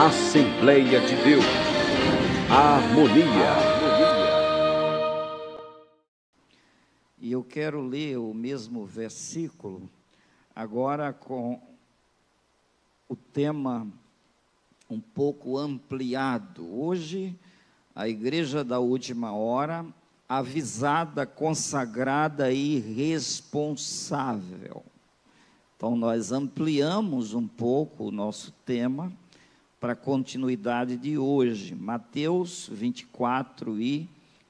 Assembleia de Deus, harmonia. E eu quero ler o mesmo versículo, agora com o tema um pouco ampliado. Hoje, a Igreja da Última Hora, avisada, consagrada e responsável. Então, nós ampliamos um pouco o nosso tema para a continuidade de hoje. Mateus 24 e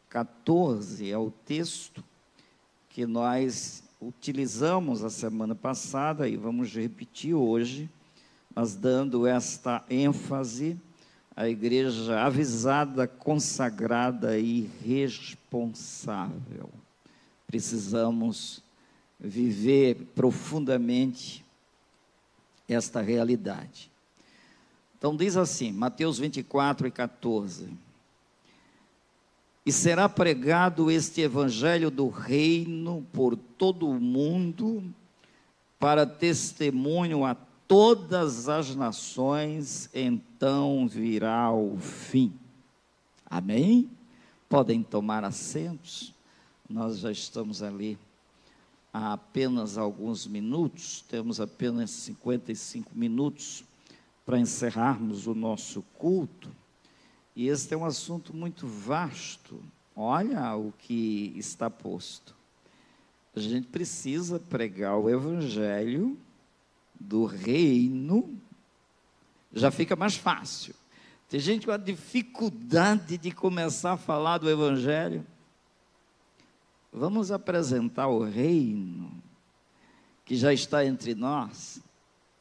14 é o texto que nós utilizamos a semana passada e vamos repetir hoje, mas dando esta ênfase à igreja avisada, consagrada e responsável. Precisamos viver profundamente esta realidade. Então diz assim, Mateus 24 e 14: E será pregado este evangelho do reino por todo o mundo, para testemunho a todas as nações, então virá o fim. Amém? Podem tomar assentos, nós já estamos ali há apenas alguns minutos, temos apenas 55 minutos para encerrarmos o nosso culto, e este é um assunto muito vasto. Olha o que está posto. A gente precisa pregar o evangelho do reino, já fica mais fácil. Tem gente com a dificuldade de começar a falar do evangelho. Vamos apresentar o reino que já está entre nós,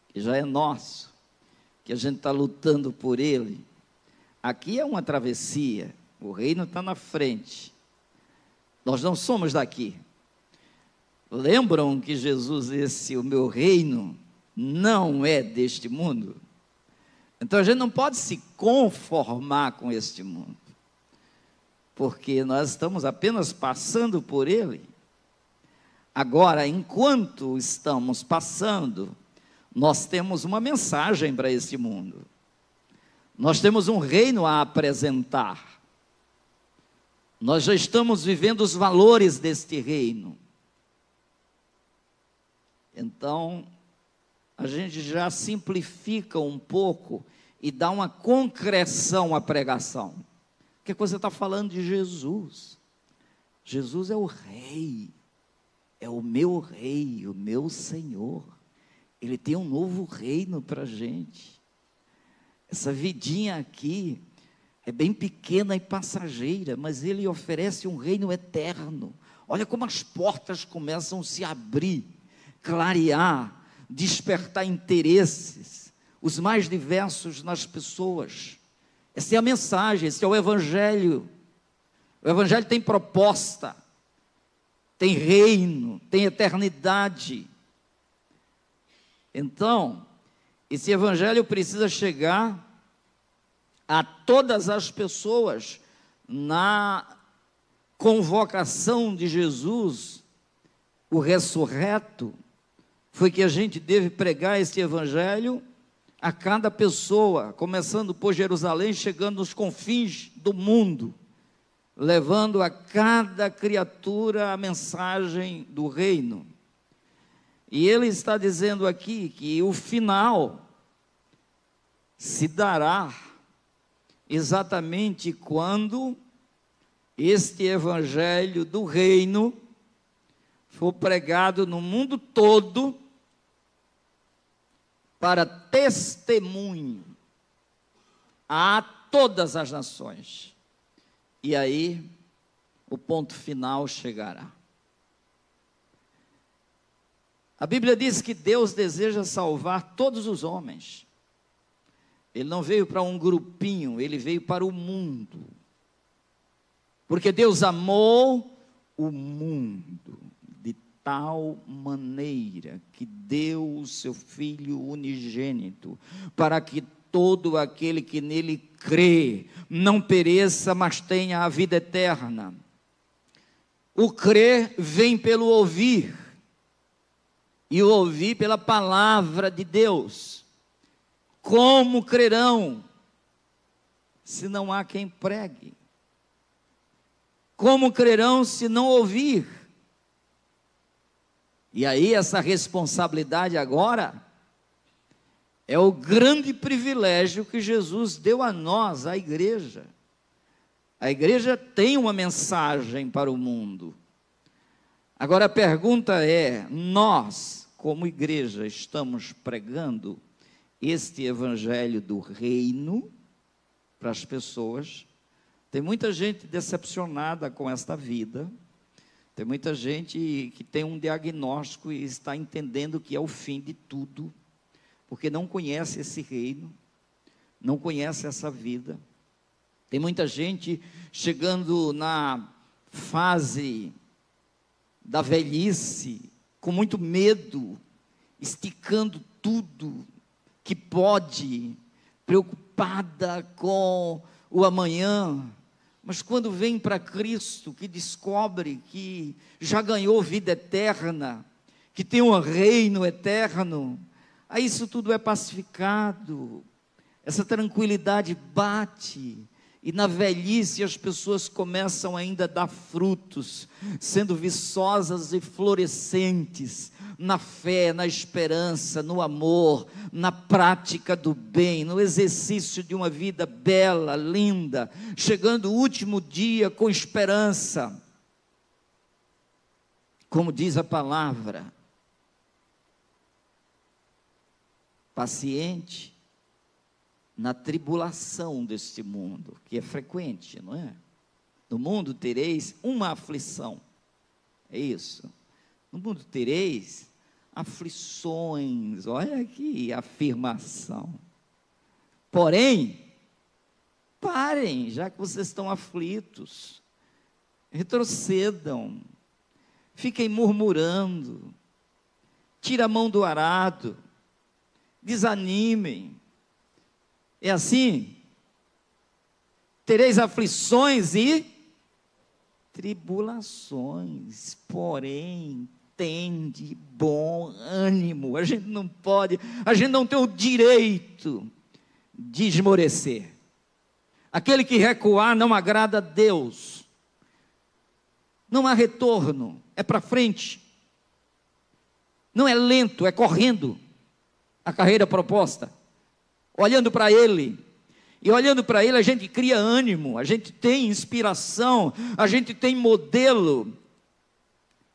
que já é nosso, que a gente está lutando por ele. Aqui é uma travessia, o reino está na frente, nós não somos daqui. Lembram que Jesus disse: o meu reino não é deste mundo? Então a gente não pode se conformar com este mundo, porque nós estamos apenas passando por ele. Agora, enquanto estamos passando, nós temos uma mensagem para este mundo. Nós temos um reino a apresentar. Nós já estamos vivendo os valores deste reino. Então, a gente já simplifica um pouco e dá uma concreção à pregação. Porque você está falando de Jesus. Jesus é o rei, é o meu rei, o meu Senhor. Ele tem um novo reino para a gente. Essa vidinha aqui é bem pequena e passageira, mas ele oferece um reino eterno. Olha como as portas começam a se abrir, clarear, despertar interesses, os mais diversos nas pessoas. Essa é a mensagem, esse é o evangelho. O evangelho tem proposta, tem reino, tem eternidade. Então, esse evangelho precisa chegar a todas as pessoas. Na convocação de Jesus, o ressurreto, foi que a gente deve pregar esse evangelho a cada pessoa, começando por Jerusalém, chegando nos confins do mundo, levando a cada criatura a mensagem do reino. E ele está dizendo aqui que o final se dará exatamente quando este evangelho do reino for pregado no mundo todo para testemunho a todas as nações. E aí o ponto final chegará. A Bíblia diz que Deus deseja salvar todos os homens. Ele não veio para um grupinho, ele veio para o mundo. Porque Deus amou o mundo de tal maneira que deu o seu Filho unigênito, para que todo aquele que nele crê não pereça, mas tenha a vida eterna. O crer vem pelo ouvir, e o ouvir pela palavra de Deus. Como crerão se não há quem pregue? Como crerão se não ouvir? E aí essa responsabilidade agora é o grande privilégio que Jesus deu a nós, a igreja. A igreja tem uma mensagem para o mundo. Agora a pergunta é: nós, como igreja, estamos pregando este evangelho do reino para as pessoas? Tem muita gente decepcionada com esta vida. Tem muita gente que tem um diagnóstico e está entendendo que é o fim de tudo, porque não conhece esse reino, não conhece essa vida. Tem muita gente chegando na fase da velhice, com muito medo, esticando tudo que pode, preocupada com o amanhã. Mas quando vem para Cristo, que descobre que já ganhou vida eterna, que tem um reino eterno, aí isso tudo é pacificado, essa tranquilidade bate, e na velhice as pessoas começam ainda a dar frutos, sendo viçosas e florescentes, na fé, na esperança, no amor, na prática do bem, no exercício de uma vida bela, linda, chegando o último dia com esperança, como diz a palavra, paciente na tribulação deste mundo, que é frequente, não é? No mundo tereis uma aflição, é isso. No mundo tereis aflições, olha que afirmação. Porém, parem, já que vocês estão aflitos, retrocedam, fiquem murmurando, tira a mão do arado, desanimem. É assim? Tereis aflições e tribulações, porém, tende bom ânimo. A gente não pode, a gente não tem o direito de esmorecer. Aquele que recuar não agrada a Deus. Não há retorno, é para frente. Não é lento, é correndo a carreira proposta. Olhando para Ele, e olhando para Ele a gente cria ânimo, a gente tem inspiração, a gente tem modelo,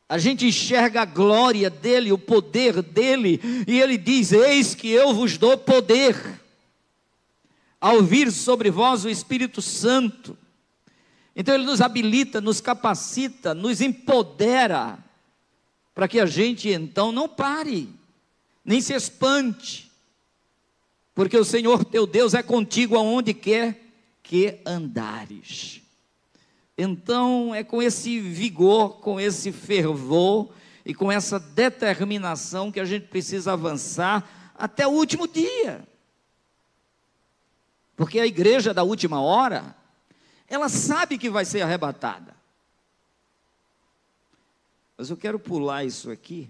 a gente enxerga a glória dEle, o poder dEle, e Ele diz: eis que eu vos dou poder, ao vir sobre vós o Espírito Santo. Então Ele nos habilita, nos capacita, nos empodera, para que a gente então não pare, nem se espante, porque o Senhor teu Deus é contigo aonde quer que andares. Então é com esse vigor, com esse fervor e com essa determinação que a gente precisa avançar até o último dia. Porque a igreja da última hora, ela sabe que vai ser arrebatada. Mas eu quero pular isso aqui,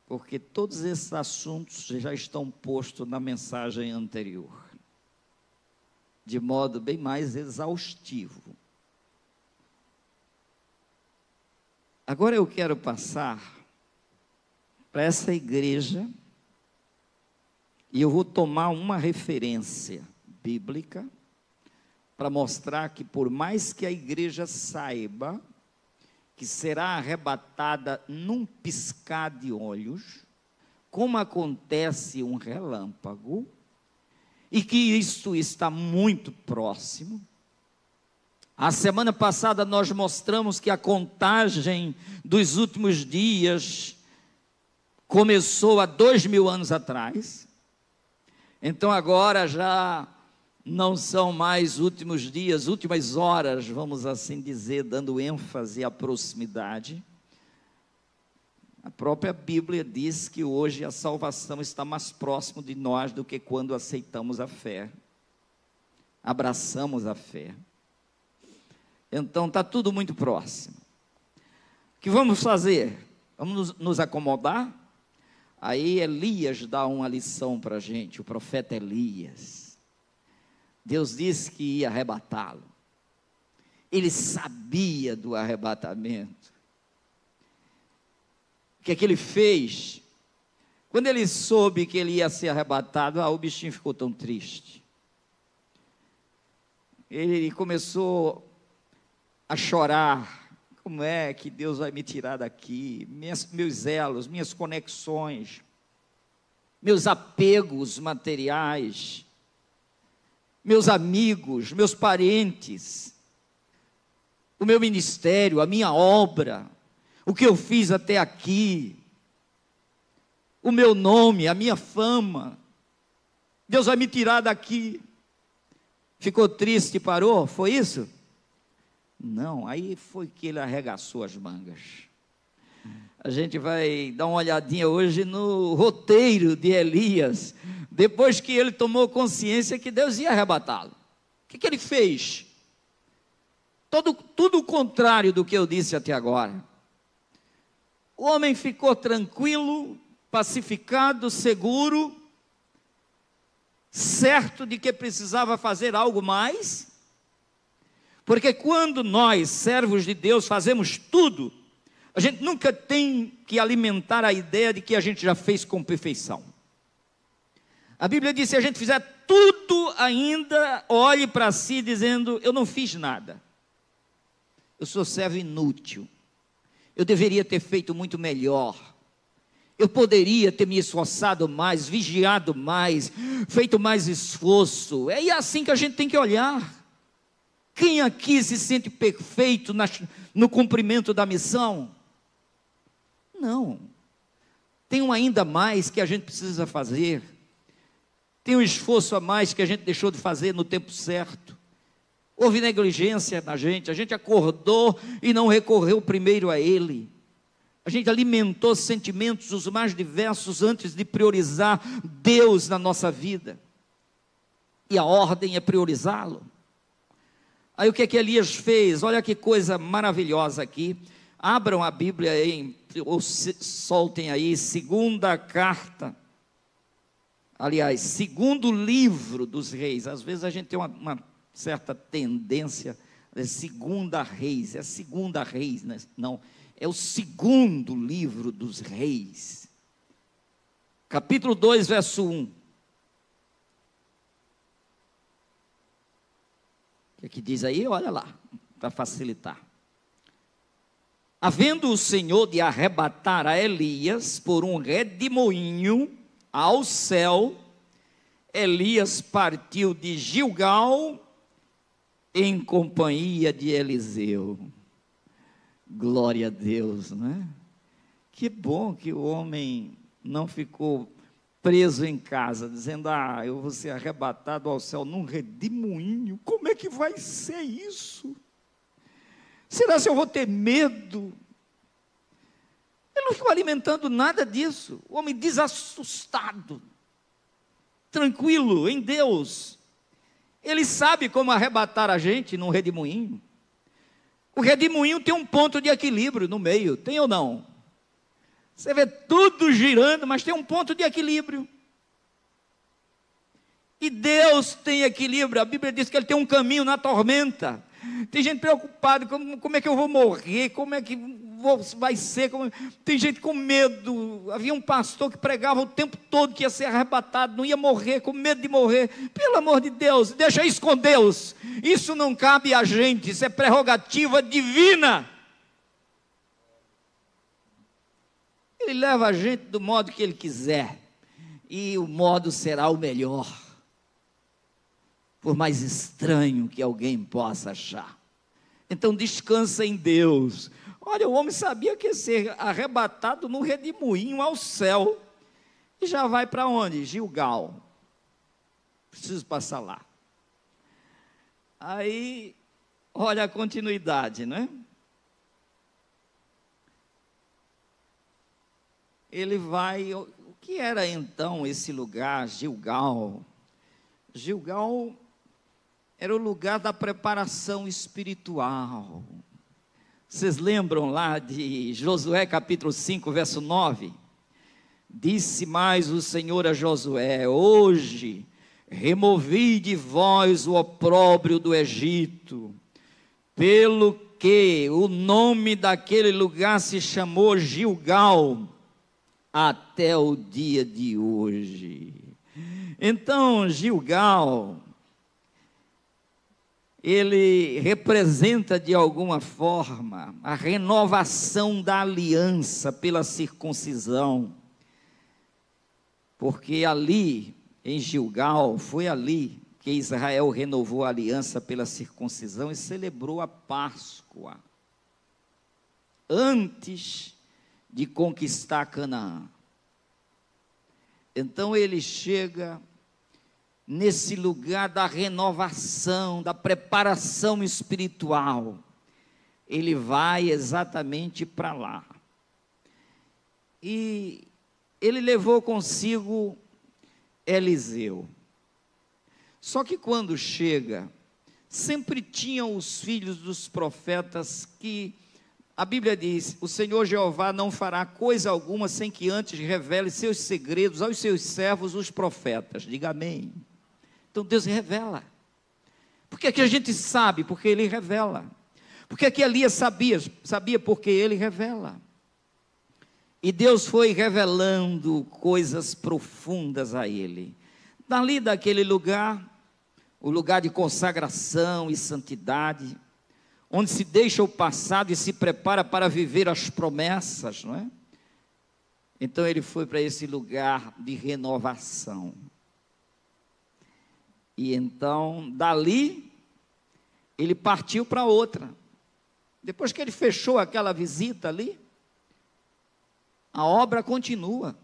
porque todos esses assuntos já estão postos na mensagem anterior, de modo bem mais exaustivo. Agora eu quero passar para essa igreja, e eu vou tomar uma referência bíblica, para mostrar que por mais que a igreja saiba que será arrebatada num piscar de olhos, como acontece um relâmpago, e que isto está muito próximo. A semana passada nós mostramos que a contagem dos últimos dias começou há 2000 anos atrás, então agora já não são mais últimos dias, últimas horas, vamos assim dizer, dando ênfase à proximidade. A própria Bíblia diz que hoje a salvação está mais próximo de nós do que quando aceitamos a fé, abraçamos a fé. Então está tudo muito próximo. O que vamos fazer? Vamos nos acomodar? Aí Elias dá uma lição para a gente, o profeta Elias. Deus disse que ia arrebatá-lo. Ele sabia do arrebatamento. O que é que ele fez? Quando ele soube que ele ia ser arrebatado, o bichinho ficou tão triste. Ele começou a chorar. Como é que Deus vai me tirar daqui? Meus elos, minhas conexões, meus apegos materiais, meus amigos, meus parentes, o meu ministério, a minha obra, o que eu fiz até aqui, o meu nome, a minha fama. Deus vai me tirar daqui. Ficou triste e parou? Foi isso? Não, aí foi que ele arregaçou as mangas. A gente vai dar uma olhadinha hoje no roteiro de Elias, depois que ele tomou consciência que Deus ia arrebatá-lo. O que ele fez? Tudo o contrário do que eu disse até agora. O homem ficou tranquilo, pacificado, seguro, certo de que precisava fazer algo mais, porque quando nós, servos de Deus, fazemos tudo, a gente nunca tem que alimentar a ideia de que a gente já fez com perfeição. A Bíblia diz: se a gente fizer tudo ainda, olhe para si dizendo: eu não fiz nada, eu sou servo inútil, eu deveria ter feito muito melhor, eu poderia ter me esforçado mais, vigiado mais, feito mais esforço. É assim que a gente tem que olhar. Quem aqui se sente perfeito no cumprimento da missão? Não. Tem um ainda mais que a gente precisa fazer. Tem um esforço a mais que a gente deixou de fazer no tempo certo. Houve negligência na gente, a gente acordou e não recorreu primeiro a Ele. A gente alimentou sentimentos os mais diversos antes de priorizar Deus na nossa vida. E a ordem é priorizá-lo. Aí o que é que Elias fez? Olha que coisa maravilhosa aqui. Abram a Bíblia aí, ou soltem aí, segunda carta. Aliás, segundo livro dos reis. Às vezes a gente tem uma certa tendência, segunda reis, é segunda reis, né? Não. É o segundo livro dos reis, capítulo 2, verso 1. O que diz aí? Olha lá, para facilitar. Havendo o Senhor de arrebatar a Elias por um redemoinho ao céu, Elias partiu de Gilgal em companhia de Eliseu. Glória a Deus, né? Que bom que o homem não ficou preso em casa, dizendo: eu vou ser arrebatado ao céu num redemoinho. Como é que vai ser isso? Será se eu vou ter medo? Ele não ficou alimentando nada disso. O homem desassustado, tranquilo em Deus. Ele sabe como arrebatar a gente num redemoinho. O redemoinho tem um ponto de equilíbrio no meio, tem ou não? Você vê tudo girando, mas tem um ponto de equilíbrio. E Deus tem equilíbrio. A Bíblia diz que Ele tem um caminho na tormenta. Tem gente preocupada, como é que eu vou morrer, como é que vai ser, tem gente com medo. Havia um pastor que pregava o tempo todo que ia ser arrebatado, não ia morrer, com medo de morrer. Pelo amor de Deus, deixa isso com Deus. Isso não cabe a gente, isso é prerrogativa divina. Ele leva a gente do modo que Ele quiser, e o modo será o melhor, por mais estranho que alguém possa achar. Então descansa em Deus. Olha, o homem sabia que ia ser arrebatado no redemoinho ao céu, e já vai para onde? Gilgal. Preciso passar lá. Aí, olha a continuidade, não é? Ele vai, o que era então esse lugar, Gilgal? Gilgal era o lugar da preparação espiritual. Vocês lembram lá de Josué capítulo 5, verso 9? Disse mais o Senhor a Josué: hoje removi de vós o opróbrio do Egito, pelo que o nome daquele lugar se chamou Gilgal, até o dia de hoje. Então, Gilgal, ele representa de alguma forma a renovação da aliança pela circuncisão, porque ali, em Gilgal, foi ali que Israel renovou a aliança pela circuncisão e celebrou a Páscoa, antes de conquistar Canaã. Então ele chega nesse lugar da renovação, da preparação espiritual. Ele vai exatamente para lá. E ele levou consigo Eliseu. Só que quando chega, sempre tinham os filhos dos profetas que, a Bíblia diz, o Senhor Jeová não fará coisa alguma sem que antes revele seus segredos aos seus servos, os profetas. Diga amém. Então Deus revela. Porque aqui a gente sabe, porque Ele revela. Porque aqui Elias sabia porque Ele revela. E Deus foi revelando coisas profundas a ele. Dali daquele lugar, o lugar de consagração e santidade, onde se deixa o passado e se prepara para viver as promessas, não é? Então ele foi para esse lugar de renovação. E então, dali, ele partiu para outra. Depois que ele fechou aquela visita ali, a obra continua.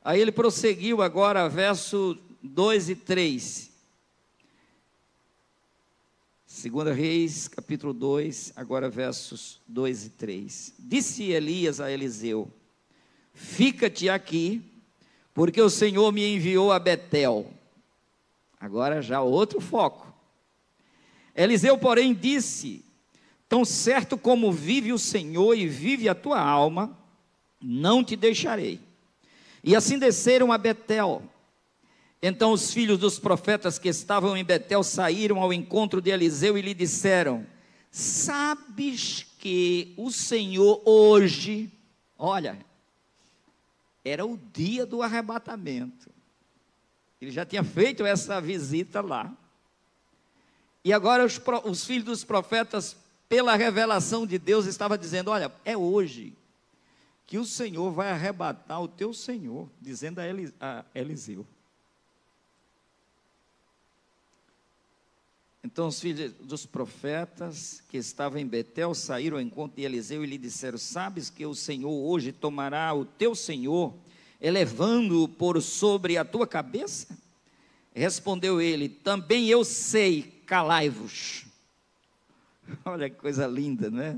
Aí ele prosseguiu agora, verso 2 e 3. 2 Reis, capítulo 2, agora versos 2 e 3. Disse Elias a Eliseu: fica-te aqui, porque o Senhor me enviou a Betel. Agora já outro foco. Eliseu, porém, disse: tão certo como vive o Senhor e vive a tua alma, não te deixarei. E assim desceram a Betel. Então os filhos dos profetas que estavam em Betel saíram ao encontro de Eliseu e lhe disseram: sabes que o Senhor hoje, olha, era o dia do arrebatamento. Ele já tinha feito essa visita lá. E agora os filhos dos profetas, pela revelação de Deus, estavam dizendo: olha, é hoje que o Senhor vai arrebatar o teu Senhor, dizendo a Eliseu. Então os filhos dos profetas que estavam em Betel saíram ao encontro de Eliseu e lhe disseram: sabes que o Senhor hoje tomará o teu Senhor, elevando-o por sobre a tua cabeça? Respondeu ele: também eu sei, calai-vos. Olha que coisa linda, não é?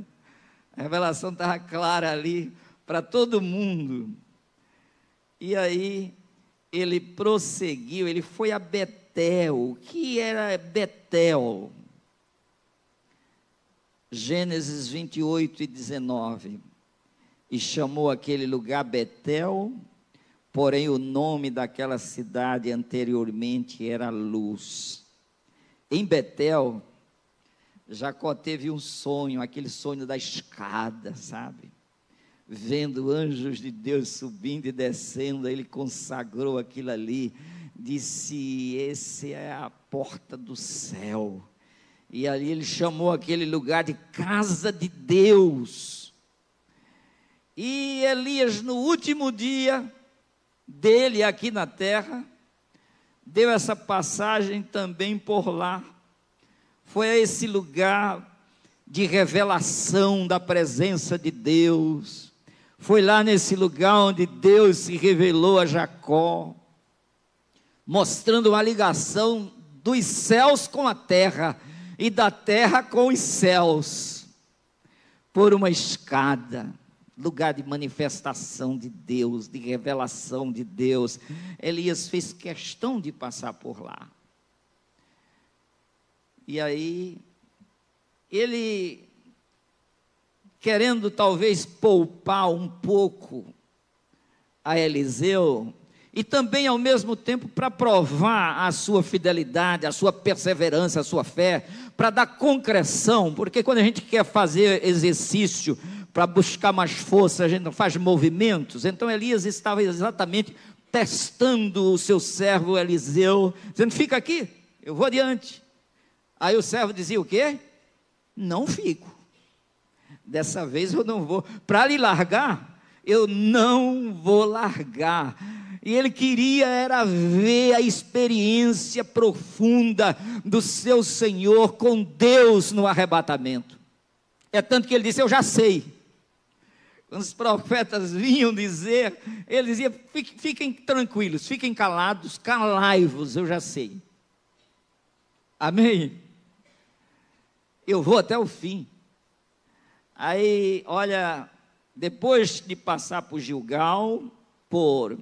A revelação estava clara ali para todo mundo. E aí ele prosseguiu, ele foi a Betel. O que era Betel? Gênesis 28 e 19. E chamou aquele lugar Betel, porém o nome daquela cidade anteriormente era Luz. Em Betel, Jacó teve um sonho, aquele sonho da escada, sabe? Vendo anjos de Deus subindo e descendo, ele consagrou aquilo ali, disse: esse é a porta do céu. E ali ele chamou aquele lugar de casa de Deus. E Elias, no último dia dele aqui na terra, deu essa passagem também por lá. Foi a esse lugar de revelação da presença de Deus. Foi lá nesse lugar onde Deus se revelou a Jacó, mostrando uma ligação dos céus com a terra e da terra com os céus, por uma escada, lugar de manifestação de Deus, de revelação de Deus. Elias fez questão de passar por lá. E aí, ele, querendo talvez poupar um pouco a Eliseu, e também ao mesmo tempo para provar a sua fidelidade, a sua perseverança, a sua fé, para dar concreção, porque quando a gente quer fazer exercício para buscar mais força, a gente não faz movimentos. Então Elias estava exatamente testando o seu servo Eliseu, dizendo: fica aqui, eu vou adiante. Aí o servo dizia o quê? Não fico, dessa vez eu não vou, para lhe largar, eu não vou largar. E ele queria era ver a experiência profunda do seu Senhor com Deus no arrebatamento. É tanto que ele disse: eu já sei. Quando os profetas vinham dizer, ele dizia: fiquem tranquilos, fiquem calados, calai-vos, eu já sei. Amém? Eu vou até o fim. Aí, olha, depois de passar por Gilgal, por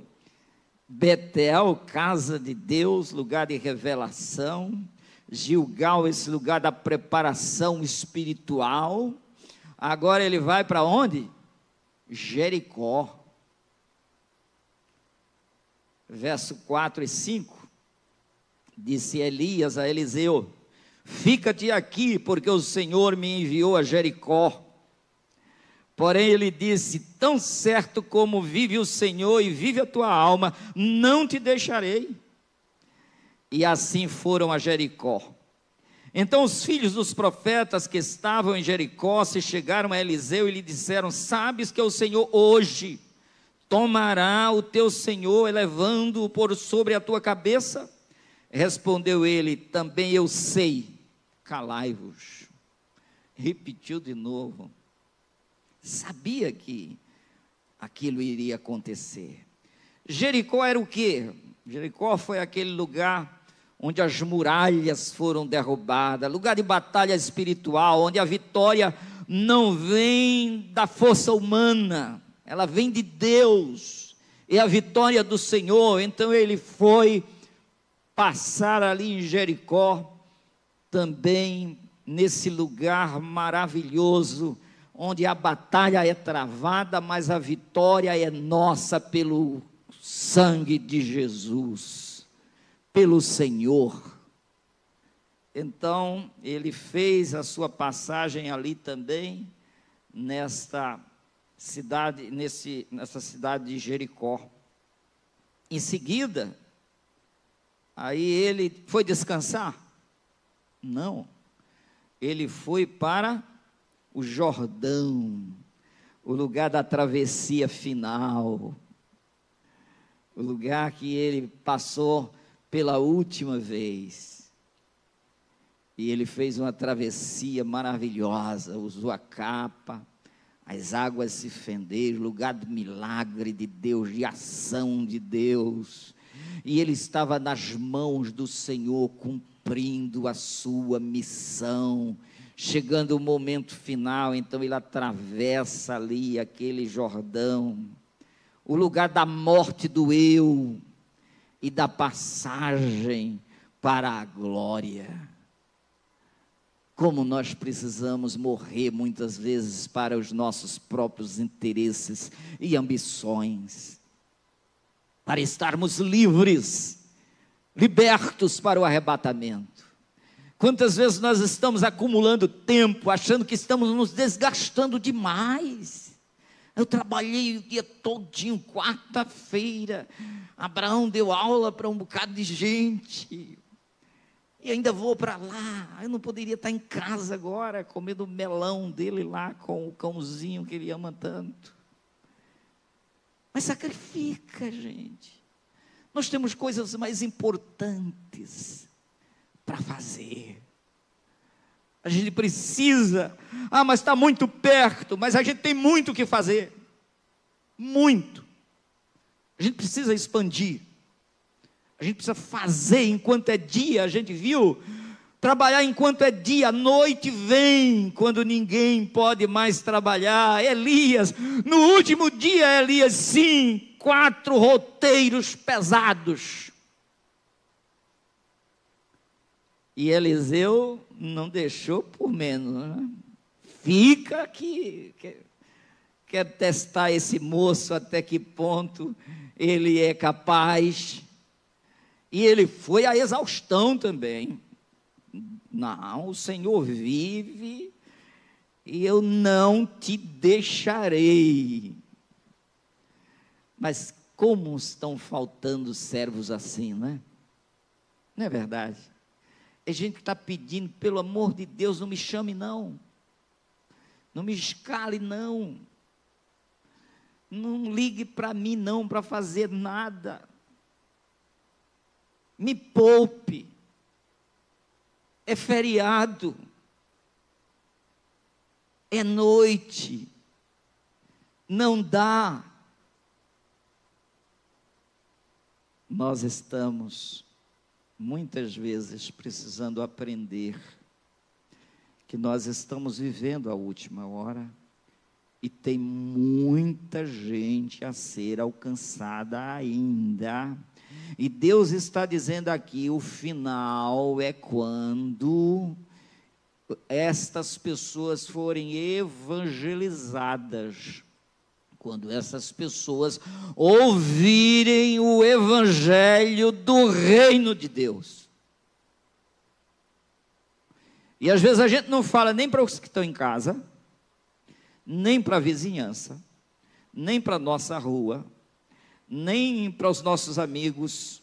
Betel, casa de Deus, lugar de revelação, Gilgal, esse lugar da preparação espiritual, agora ele vai para onde? Jericó. Verso 4 e 5, disse Elias a Eliseu: fica-te aqui, porque o Senhor me enviou a Jericó. Porém ele disse: tão certo como vive o Senhor e vive a tua alma, não te deixarei. E assim foram a Jericó. Então os filhos dos profetas que estavam em Jericó se chegaram a Eliseu e lhe disseram: sabes que o Senhor hoje tomará o teu senhor, elevando-o por sobre a tua cabeça? Respondeu ele: também eu sei, calai-vos. Repetiu de novo. Sabia que aquilo iria acontecer. Jericó era o quê? Jericó foi aquele lugar onde as muralhas foram derrubadas, lugar de batalha espiritual, onde a vitória não vem da força humana, ela vem de Deus, é a vitória do Senhor. Então ele foi passar ali em Jericó, também nesse lugar maravilhoso, onde a batalha é travada, mas a vitória é nossa pelo sangue de Jesus, pelo Senhor. Então ele fez a sua passagem ali também, nessa cidade de Jericó. Em seguida, aí ele foi descansar? Não, ele foi para o Jordão, o lugar da travessia final, o lugar que ele passou pela última vez. E ele fez uma travessia maravilhosa, usou a capa, as águas se fenderam, lugar do milagre de Deus, de ação de Deus. E ele estava nas mãos do Senhor, cumprindo a sua missão. Chegando o momento final, então ele atravessa ali aquele Jordão, o lugar da morte do eu e da passagem para a glória. Como nós precisamos morrer muitas vezes para os nossos próprios interesses e ambições, para estarmos livres, libertos para o arrebatamento. Quantas vezes nós estamos acumulando tempo, achando que estamos nos desgastando demais. Eu trabalhei o dia todinho, quarta-feira, Abraão deu aula para um bocado de gente, e ainda vou para lá. Eu não poderia estar em casa agora, comendo o melão dele lá, com o cãozinho que ele ama tanto. Mas sacrifica, gente. Nós temos coisas mais importantes para fazer. A gente precisa, mas está muito perto, mas a gente tem muito o que fazer, muito. A gente precisa expandir, a gente precisa fazer enquanto é dia. A gente viu, trabalhar enquanto é dia. A noite vem, quando ninguém pode mais trabalhar. Elias, no último dia, Elias, sim, 4 roteiros pesados. E Eliseu não deixou por menos, né? Fica que quero testar esse moço até que ponto ele é capaz. E ele foi à exaustão também. Não, o Senhor vive e eu não te deixarei. Mas como estão faltando servos assim, não é? Não é verdade? É gente que está pedindo, pelo amor de Deus, não me chame não. Não me escale não. Não ligue para mim não, para fazer nada. Me poupe. É feriado. É noite. Não dá. Nós estamos, muitas vezes, precisando aprender que nós estamos vivendo a última hora e tem muita gente a ser alcançada ainda. E Deus está dizendo aqui, o final é quando estas pessoas forem evangelizadas, quando essas pessoas ouvirem o evangelho do reino de Deus. E às vezes a gente não fala nem para os que estão em casa, nem para a vizinhança, nem para a nossa rua, nem para os nossos amigos,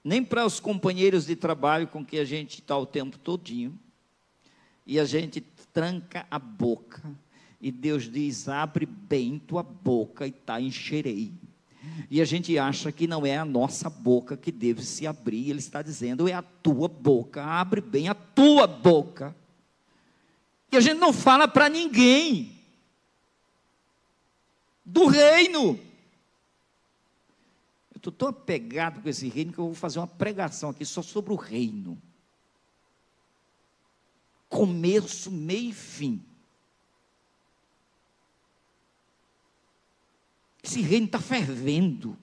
nem para os companheiros de trabalho com que a gente está o tempo todinho, e a gente tranca a boca, e Deus diz, abre bem tua boca e tá encherei. E a gente acha que não é a nossa boca que deve se abrir, Ele está dizendo, é a tua boca, abre bem a tua boca. E a gente não fala para ninguém do reino. Eu estou tão apegado com esse reino que eu vou fazer uma pregação aqui só sobre o reino. Começo, meio e fim. Esse reino está fervendo.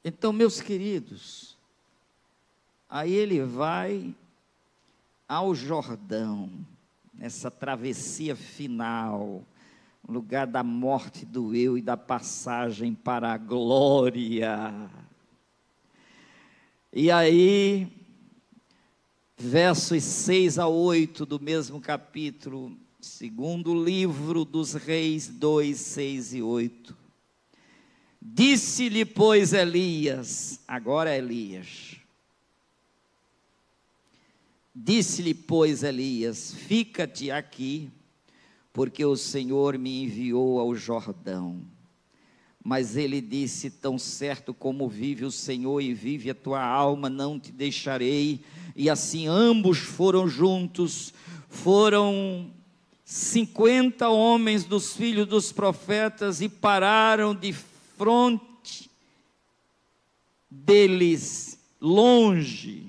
Então, meus queridos, aí ele vai ao Jordão, nessa travessia final, lugar da morte do eu e da passagem para a glória. E aí, versos 6 a 8 do mesmo capítulo, segundo livro dos Reis 2, 6 e 8. Disse-lhe, pois, Elias, agora é Elias. Disse-lhe, pois, Elias, fica-te aqui, porque o Senhor me enviou ao Jordão. Mas ele disse, tão certo como vive o Senhor e vive a tua alma, não te deixarei. E assim ambos foram juntos, foram 50 homens dos filhos dos profetas e pararam de fronte deles, longe.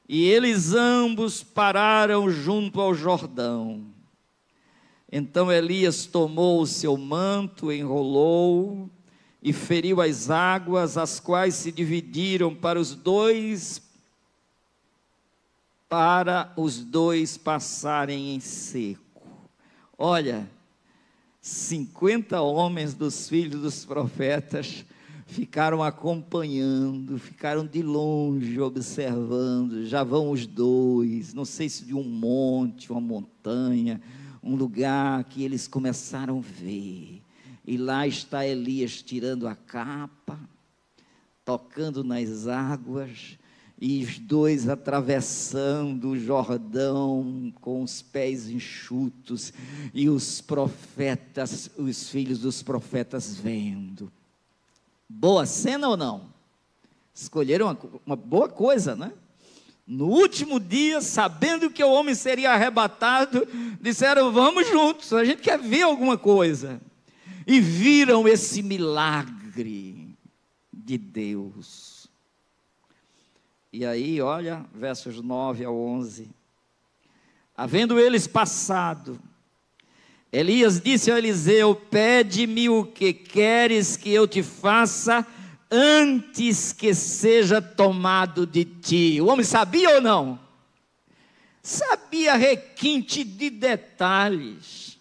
E eles ambos pararam junto ao Jordão. Então Elias tomou o seu manto, enrolou e feriu as águas, as quais se dividiram para os dois passarem em seco. Olha, 50 homens dos filhos dos profetas ficaram acompanhando, ficaram de longe observando, já vão os dois, não sei se de um monte, uma montanha, um lugar que eles começaram a ver, e lá está Elias tirando a capa, tocando nas águas, e os dois atravessando o Jordão com os pés enxutos, e os profetas, os filhos dos profetas vendo. Boa cena ou não? Escolheram uma boa coisa, né? No último dia, sabendo que o homem seria arrebatado, disseram, vamos juntos, a gente quer ver alguma coisa. E viram esse milagre de Deus. E aí, olha, versos 9 a 11. Havendo eles passado, Elias disse a Eliseu, pede-me o que queres que eu te faça, antes que seja tomado de ti. O homem sabia ou não? sabia requinte de detalhes.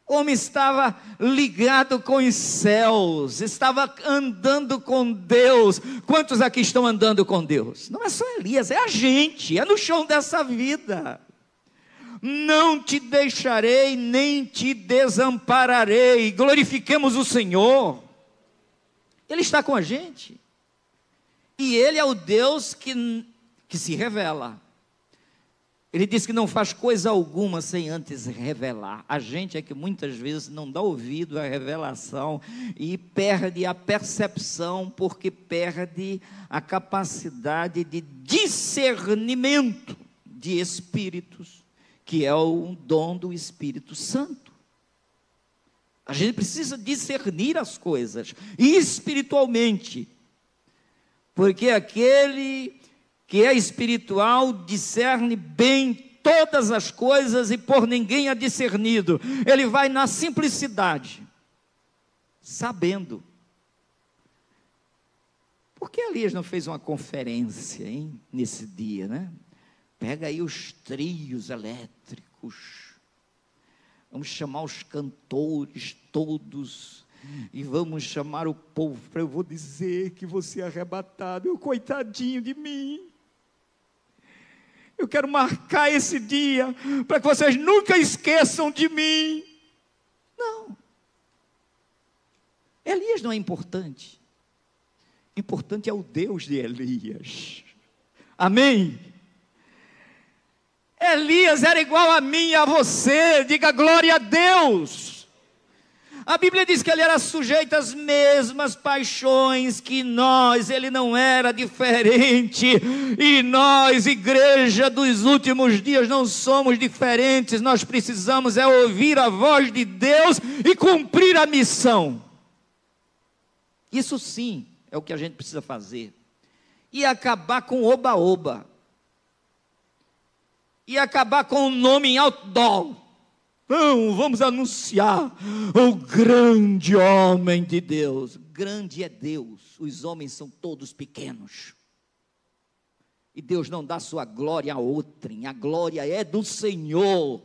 O homem estava ligado com os céus, estava andando com Deus. Quantos aqui estão andando com Deus? Não é só Elias, é a gente, é no chão dessa vida. Não te deixarei, nem te desampararei. Glorifiquemos o Senhor. Ele está com a gente. E Ele é o Deus que se revela. Ele diz que não faz coisa alguma sem antes revelar. A gente é que muitas vezes não dá ouvido à revelação e perde a percepção, porque perde a capacidade de discernimento de espíritos, que é o dom do Espírito Santo. A gente precisa discernir as coisas espiritualmente, porque aquele que é espiritual discerne bem todas as coisas e por ninguém é discernido. Ele vai na simplicidade, sabendo. Por que Elias não fez uma conferência, hein, nesse dia, né? Pega aí os trios elétricos, vamos chamar os cantores todos, e vamos chamar o povo, para eu vou dizer que você é arrebatado, eu coitadinho de mim, eu quero marcar esse dia, para que vocês nunca esqueçam de mim. Não, Elias não é importante, importante é o Deus de Elias, amém? Elias era igual a mim e a você, diga glória a Deus. A Bíblia diz que ele era sujeito às mesmas paixões que nós, ele não era diferente, e nós, igreja dos últimos dias, não somos diferentes, nós precisamos ouvir a voz de Deus e cumprir a missão. Isso sim é o que a gente precisa fazer, e acabar com o oba-oba, e acabar com o nome em outdoor. Não, vamos anunciar o grande homem de Deus. Grande é Deus, os homens são todos pequenos. E Deus não dá sua glória a outrem, a glória é do Senhor.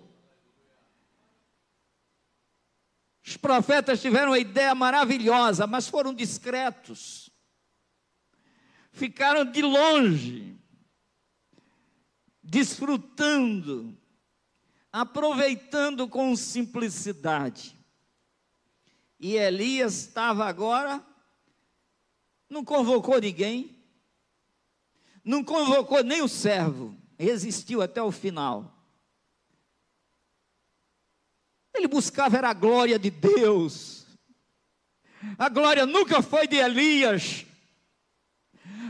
Os profetas tiveram uma ideia maravilhosa, mas foram discretos. Ficaram de longe, desfrutando, aproveitando com simplicidade. E Elias estava agora, não convocou ninguém, não convocou nem o servo, resistiu até o final. Ele buscava era a glória de Deus. A glória nunca foi de Elias.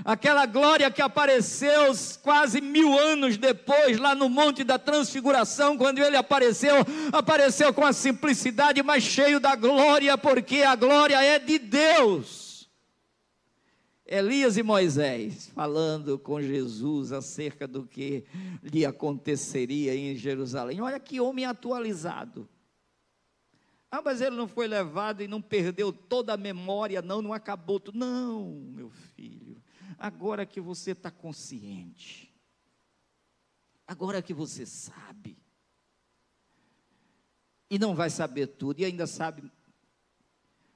Aquela glória que apareceu quase 1000 anos depois, lá no Monte da Transfiguração, quando ele apareceu com a simplicidade, mas cheio da glória, porque a glória é de Deus. Elias e Moisés, falando com Jesus acerca do que lhe aconteceria em Jerusalém. Olha que homem atualizado. Ah, mas ele não foi levado e não perdeu toda a memória, não acabou tudo. Não, meu filho. Agora que você está consciente, agora que você sabe, e não vai saber tudo, e ainda sabe,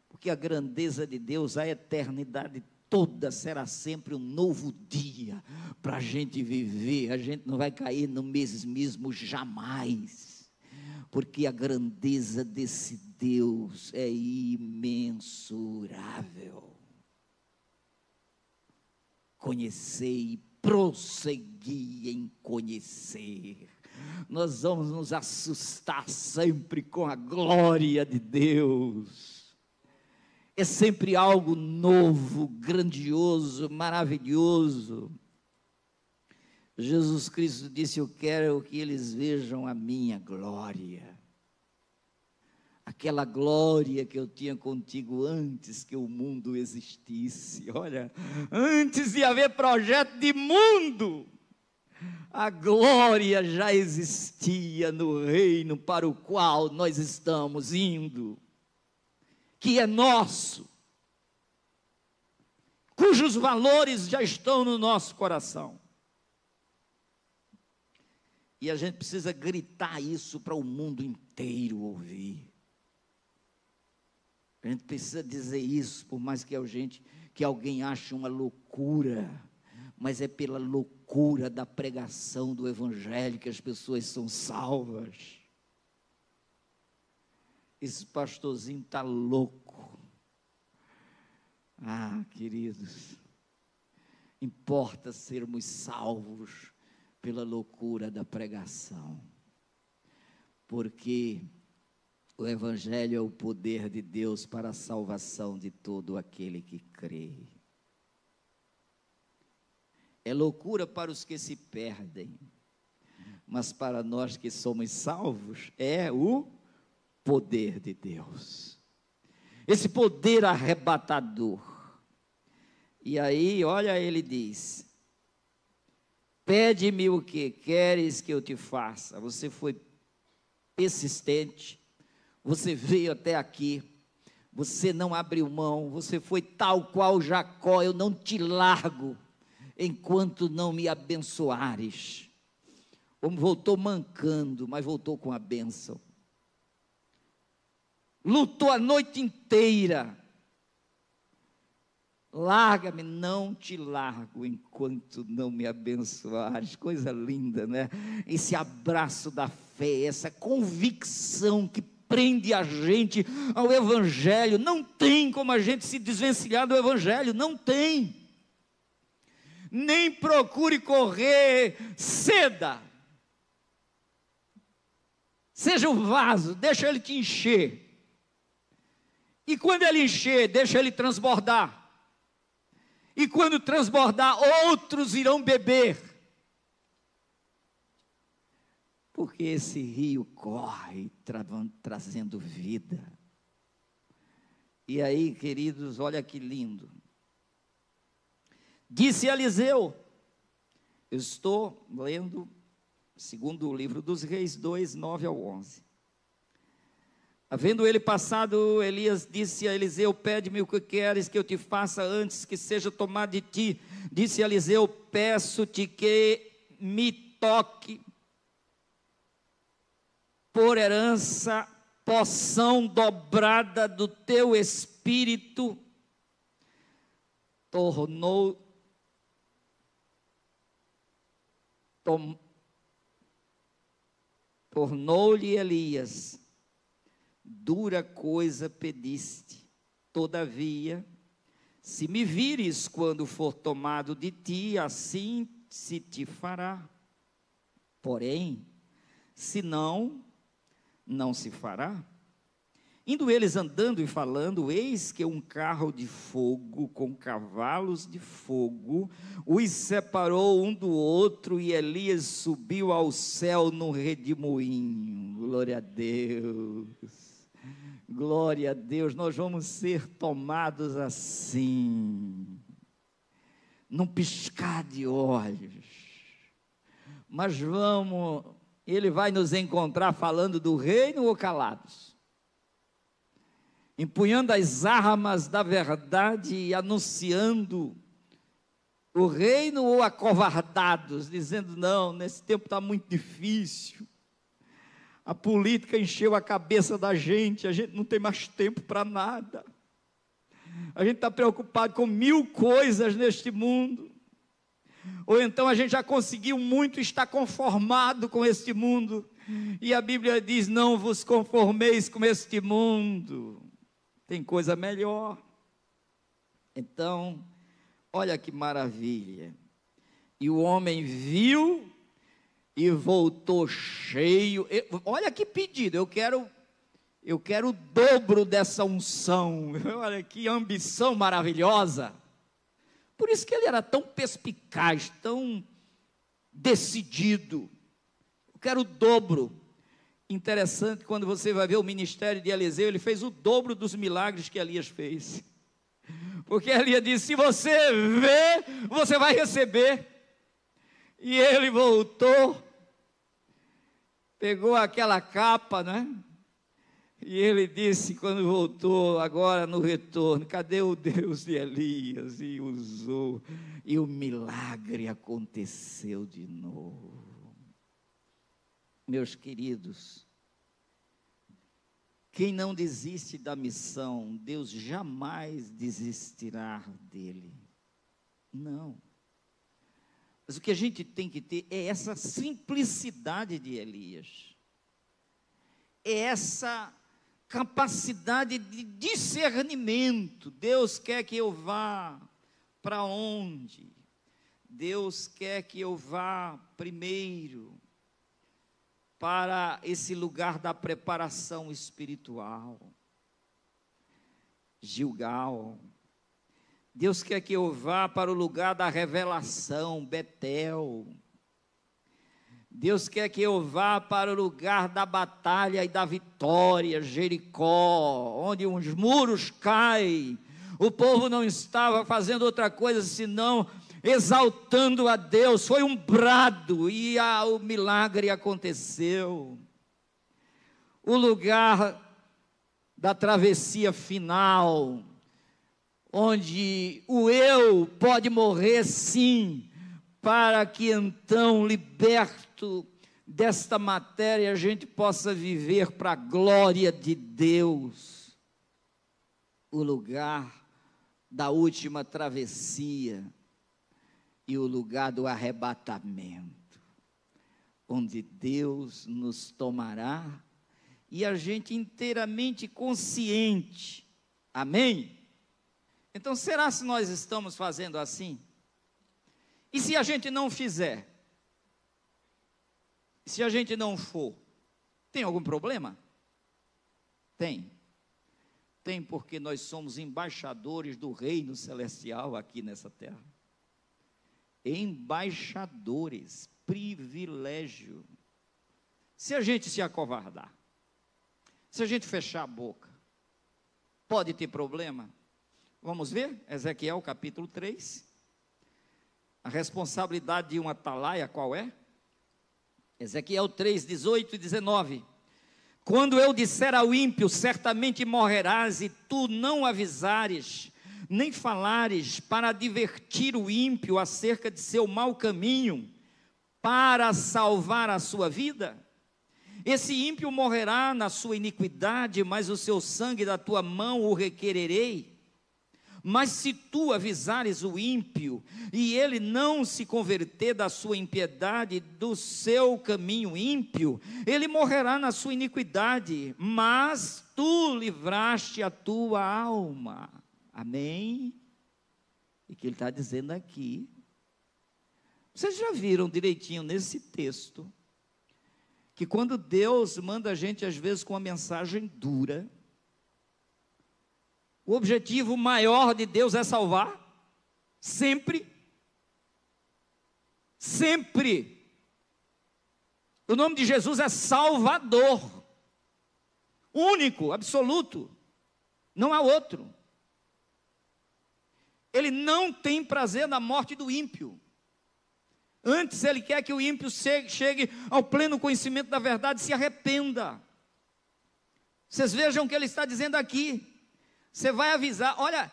porque a grandeza de Deus, a eternidade toda será sempre um novo dia para a gente viver. A gente não vai cair no mesmismo jamais, porque a grandeza desse Deus é imensurável. Conhecer e prosseguir em conhecer. Nós vamos nos assustar sempre com a glória de Deus. É sempre algo novo, grandioso, maravilhoso. Jesus Cristo disse: eu quero que eles vejam a minha glória. Aquela glória que eu tinha contigo antes que o mundo existisse. Olha, antes de haver projeto de mundo, a glória já existia no reino para o qual nós estamos indo, que é nosso, cujos valores já estão no nosso coração. E a gente precisa gritar isso para o mundo inteiro ouvir. A gente precisa dizer isso, por mais que alguém ache uma loucura, mas é pela loucura da pregação do Evangelho que as pessoas são salvas. Esse pastorzinho está louco. Ah, queridos, importa sermos salvos pela loucura da pregação, porque o Evangelho é o poder de Deus para a salvação de todo aquele que crê. É loucura para os que se perdem, mas para nós que somos salvos, é o poder de Deus. Esse poder arrebatador. E aí, olha, ele diz: pede-me o que queres que eu te faça. Você foi persistente, você veio até aqui, você não abriu mão, você foi tal qual Jacó: eu não te largo enquanto não me abençoares. Como voltou mancando, mas voltou com a bênção. Lutou a noite inteira. Larga-me, não te largo enquanto não me abençoares. Coisa linda, né? Esse abraço da fé, essa convicção que prende a gente ao Evangelho. Não tem como a gente se desvencilhar do Evangelho, não tem. Nem procure correr, ceda. Seja o vaso, deixa ele te encher. E quando ele encher, deixa ele transbordar. E quando transbordar, outros irão beber. Porque esse rio corre trazendo vida. E aí, queridos, olha que lindo. Disse Eliseu, eu estou lendo segundo o livro dos Reis 2, 9 ao 11. Havendo ele passado, Elias disse a Eliseu: pede-me o que queres que eu te faça antes que seja tomado de ti. Disse Eliseu: peço-te que me toque por herança porção dobrada do teu espírito. Tornou-lhe Elias: dura coisa pediste, todavia, se me vires quando for tomado de ti, assim se te fará. Porém, se não, não se fará. Indo eles andando e falando, eis que um carro de fogo com cavalos de fogo os separou um do outro, e Elias subiu ao céu num redemoinho. Glória a Deus. Glória a Deus, nós vamos ser tomados assim, num piscar de olhos, mas ele vai nos encontrar falando do reino ou calados, empunhando as armas da verdade e anunciando o reino, ou acovardados, dizendo: não, nesse tempo está muito difícil. A política encheu a cabeça da gente, a gente não tem mais tempo para nada. A gente está preocupado com 1000 coisas neste mundo. Ou então a gente já conseguiu muito, está conformado com este mundo. E a Bíblia diz: não vos conformeis com este mundo. Tem coisa melhor. Então, olha que maravilha. E o homem viu e voltou cheio. Olha que pedido, eu quero o dobro dessa unção. Olha que ambição maravilhosa. Por isso que ele era tão perspicaz, tão decidido. Eu quero o dobro. Interessante, quando você vai ver o ministério de Eliseu, ele fez o dobro dos milagres que Elias fez. Porque Elias disse: se você vê, você vai receber. E ele voltou, pegou aquela capa, né? E ele disse, quando voltou, agora no retorno: cadê o Deus de Elias? E usou, e o milagre aconteceu de novo. Meus queridos, quem não desiste da missão, Deus jamais desistirá dele. Não. Mas o que a gente tem que ter é essa simplicidade de Elias. É essa capacidade de discernimento. Deus quer que eu vá para onde? Deus quer que eu vá primeiro para esse lugar da preparação espiritual, Gilgal. Deus quer que eu vá para o lugar da revelação, Betel. Deus quer que eu vá para o lugar da batalha e da vitória, Jericó, onde os muros caem. O povo não estava fazendo outra coisa senão exaltando a Deus. Foi um brado e o milagre aconteceu. O lugar da travessia final, onde o eu pode morrer sim, para que então, liberto desta matéria, a gente possa viver para a glória de Deus. O lugar da última travessia e o lugar do arrebatamento, onde Deus nos tomará e a gente inteiramente consciente. Amém? Então, será se nós estamos fazendo assim? E se a gente não fizer? Se a gente não for? Tem algum problema? Tem. Tem, porque nós somos embaixadores do reino celestial aqui nessa terra. Embaixadores, privilégio. Se a gente se acovardar, se a gente fechar a boca, pode ter problema? Vamos ver? Ezequiel capítulo 3. A responsabilidade de um atalaia qual é? Ezequiel 3, 18 e 19. Quando eu disser ao ímpio, certamente morrerás, e tu não avisares, nem falares para advertir o ímpio acerca de seu mau caminho, para salvar a sua vida, esse ímpio morrerá na sua iniquidade, mas o seu sangue da tua mão o requererei. Mas se tu avisares o ímpio, e ele não se converter da sua impiedade, do seu caminho ímpio, ele morrerá na sua iniquidade, mas tu livraste a tua alma. Amém? E que ele está dizendo aqui. Vocês já viram direitinho nesse texto, que quando Deus manda a gente às vezes com uma mensagem dura, o objetivo maior de Deus é salvar? Sempre. Sempre. O nome de Jesus é Salvador. Único, absoluto. Não há outro. Ele não tem prazer na morte do ímpio. Antes ele quer que o ímpio chegue ao pleno conhecimento da verdade e se arrependa. Vocês vejam o que ele está dizendo aqui. Você vai avisar, olha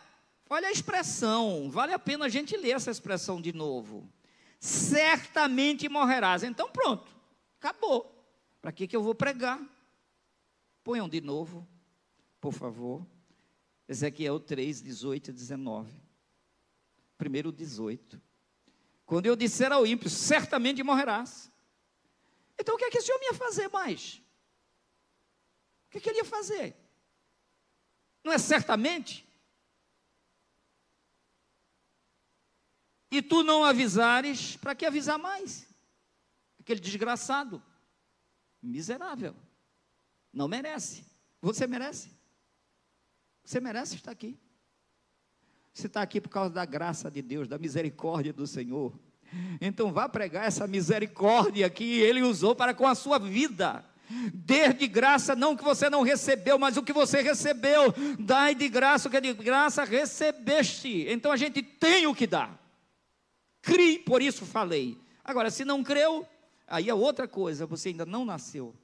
a expressão, vale a pena a gente ler essa expressão de novo. Certamente morrerás. Então pronto, acabou. Para que eu vou pregar? Ponham de novo, por favor. Ezequiel 3, 18 e 19. Primeiro 18. Quando eu disser ao ímpio, certamente morrerás. Então o que é que esse homem ia fazer mais? O que é que ele ia fazer? Não é certamente? E tu não avisares, para que avisar mais? Aquele desgraçado, miserável, não merece. Você merece? Você merece estar aqui. Você está aqui por causa da graça de Deus, da misericórdia do Senhor. Então vá pregar essa misericórdia que Ele usou para com a sua vida. Dê de graça, não que você não recebeu, mas o que você recebeu, dai de graça, o que é de graça recebeste. Então a gente tem o que dar. Crie, por isso falei. Agora, se não creu, aí é outra coisa, você ainda não nasceu.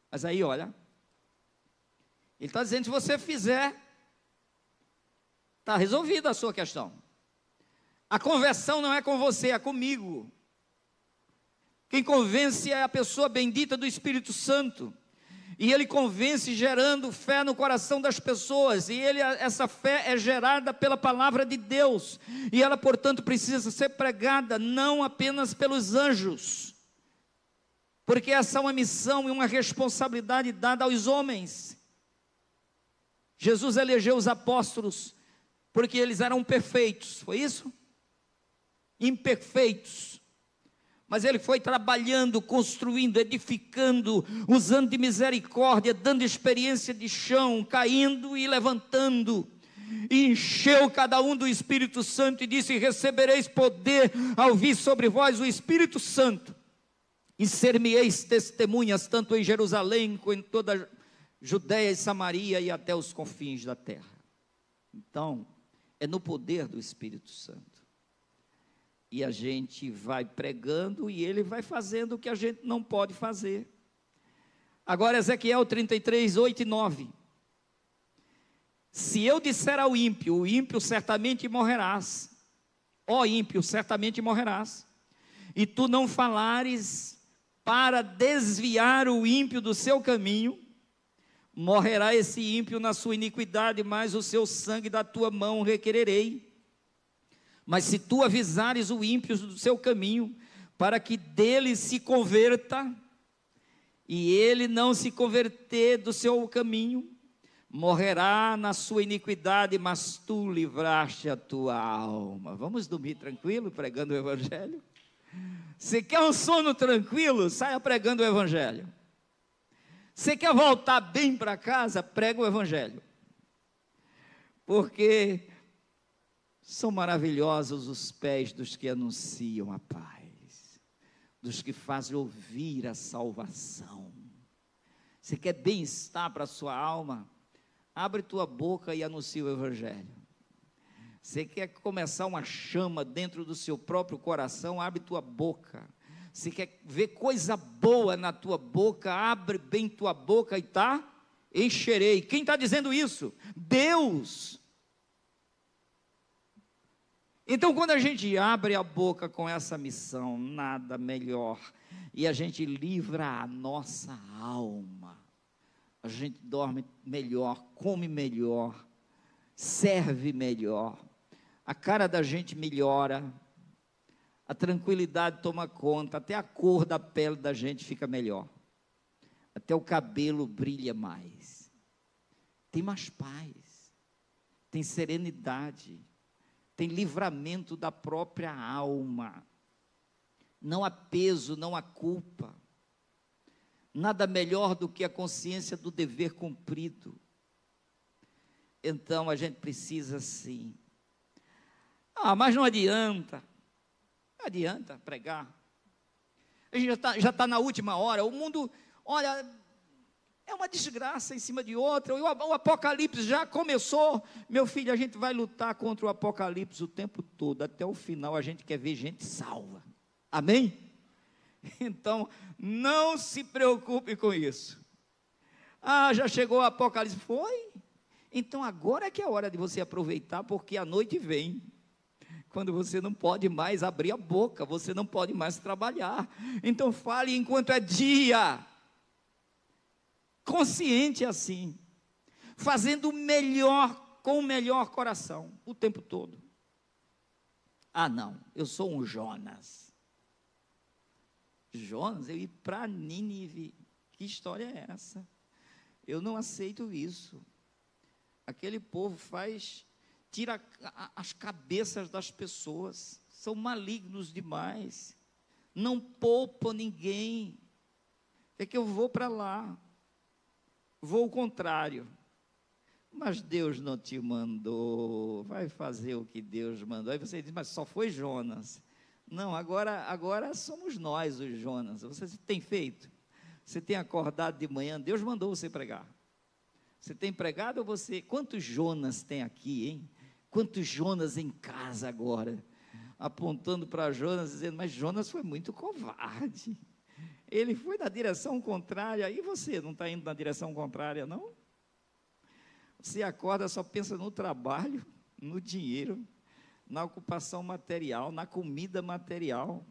Mas aí, olha, ele está dizendo, se você fizer, está resolvida a sua questão. A conversão não é com você, é comigo. Quem convence é a pessoa bendita do Espírito Santo. E ele convence gerando fé no coração das pessoas, e essa fé é gerada pela palavra de Deus, e ela, portanto, precisa ser pregada não apenas pelos anjos, porque essa é uma missão e uma responsabilidade dada aos homens. Jesus elegeu os apóstolos porque eles eram perfeitos, foi isso? Imperfeitos. Mas ele foi trabalhando, construindo, edificando, usando de misericórdia, dando experiência de chão, caindo e levantando. E encheu cada um do Espírito Santo e disse: recebereis poder ao vir sobre vós o Espírito Santo. E ser-me-eis testemunhas, tanto em Jerusalém, como em toda a Judéia e Samaria e até os confins da terra. Então, é no poder do Espírito Santo. E a gente vai pregando e ele vai fazendo o que a gente não pode fazer. Agora Ezequiel 33, 8 e 9. Se eu disser ao ímpio, o ímpio certamente morrerás. Ó ímpio, certamente morrerás. E tu não falares para desviar o ímpio do seu caminho, morrerá esse ímpio na sua iniquidade, mas o seu sangue da tua mão requererei. Mas se tu avisares o ímpio do seu caminho, para que dele se converta, e ele não se converter do seu caminho, morrerá na sua iniquidade, mas tu livraste a tua alma. Vamos dormir tranquilo, pregando o Evangelho? Você quer um sono tranquilo? Saia pregando o Evangelho. Você quer voltar bem para casa? Prega o Evangelho. Porque são maravilhosos os pés dos que anunciam a paz, dos que fazem ouvir a salvação. Você quer bem-estar para a sua alma? Abre tua boca e anuncia o Evangelho. Você quer começar uma chama dentro do seu próprio coração? Abre tua boca. Você quer ver coisa boa na tua boca? Abre bem tua boca e encherei. Quem está dizendo isso? Deus. Então, quando a gente abre a boca com essa missão, nada melhor, e a gente livra a nossa alma, a gente dorme melhor, come melhor, serve melhor, a cara da gente melhora, a tranquilidade toma conta, até a cor da pele da gente fica melhor, até o cabelo brilha mais, tem mais paz, tem serenidade, tem livramento da própria alma, não há peso, não há culpa, nada melhor do que a consciência do dever cumprido. Então a gente precisa sim. Mas não adianta pregar, a gente já está na última hora, o mundo, olha, é uma desgraça em cima de outra, o apocalipse já começou. Meu filho, a gente vai lutar contra o apocalipse o tempo todo, até o final a gente quer ver gente salva, amém? Então, não se preocupe com isso. Já chegou o apocalipse, foi? Então agora é que é a hora de você aproveitar, porque a noite vem, quando você não pode mais abrir a boca, você não pode mais trabalhar, então fale enquanto é dia, consciente assim, fazendo o melhor, com o melhor coração, o tempo todo. Não, eu sou um Jonas, eu ir para Nínive, que história é essa? Eu não aceito isso, aquele povo tira as cabeças das pessoas, são malignos demais, não poupam ninguém, é que eu vou para lá, vou o contrário, mas Deus não te mandou, vai fazer o que Deus mandou. Aí você diz, mas só foi Jonas. Não, agora somos nós os Jonas. Você tem feito? Você tem acordado de manhã? Deus mandou você pregar. Você tem pregado ou você... Quantos Jonas tem aqui, hein? Quantos Jonas em casa agora? Apontando para Jonas, dizendo, mas Jonas foi muito covarde. Ele foi na direção contrária, e você não está indo na direção contrária, não? Você acorda, só pensa no trabalho, no dinheiro, na ocupação material, na comida material.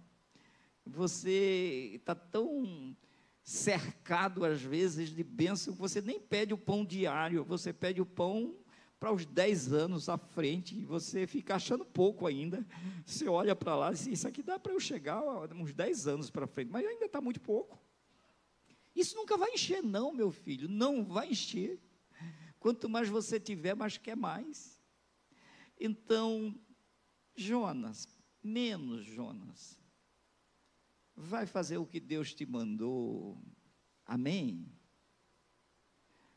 Você está tão cercado, às vezes, de bênção, que você nem pede o pão diário, você pede o pão para os 10 anos à frente, e você fica achando pouco ainda. Você olha para lá e diz, isso aqui dá para eu chegar uns 10 anos para frente, mas ainda está muito pouco. Isso nunca vai encher não, meu filho, não vai encher. Quanto mais você tiver, mais quer mais. Então, Jonas, menos Jonas, vai fazer o que Deus te mandou, amém?